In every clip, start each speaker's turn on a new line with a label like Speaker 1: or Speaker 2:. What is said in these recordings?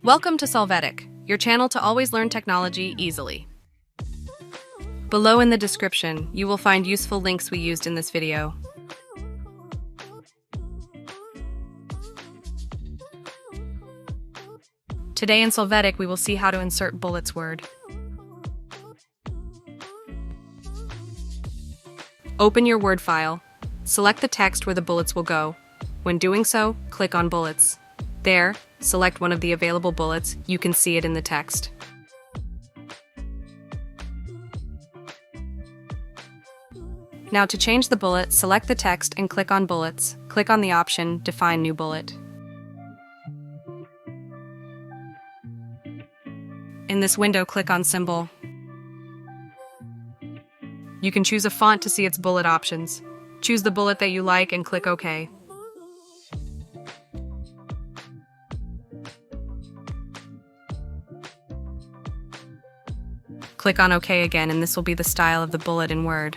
Speaker 1: Welcome to Solvetic, your channel to always learn technology easily. Below in the description, you will find useful links we used in this video. Today in Solvetic, we will see how to insert bullets word. Open your Word file. Select the text where the bullets will go. When doing so, click on Bullets. There, select one of the available bullets. You can see it in the text. Now to change the bullet, select the text and click on Bullets. Click on the option Define New Bullet. In this window, click on Symbol. You can choose a font to see its bullet options. Choose the bullet that you like and click OK. Click on OK again, and this will be the style of the bullet in Word.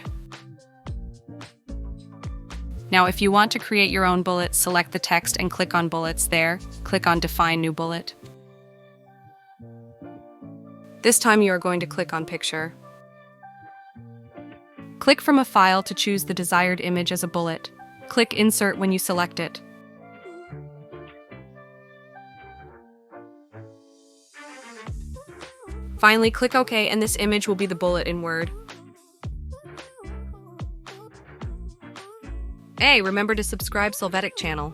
Speaker 1: Now, if you want to create your own bullet, select the text and click on Bullets there. Click on Define New Bullet. This time you are going to click on Picture. Click from a file to choose the desired image as a bullet. Click Insert when you select it. Finally, click OK, and this image will be the bullet in Word. Hey, remember to subscribe Solvetic channel.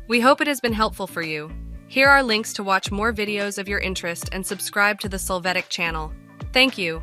Speaker 1: We hope it has been helpful for you. Here are links to watch more videos of your interest and subscribe to the Solvetic channel. Thank you.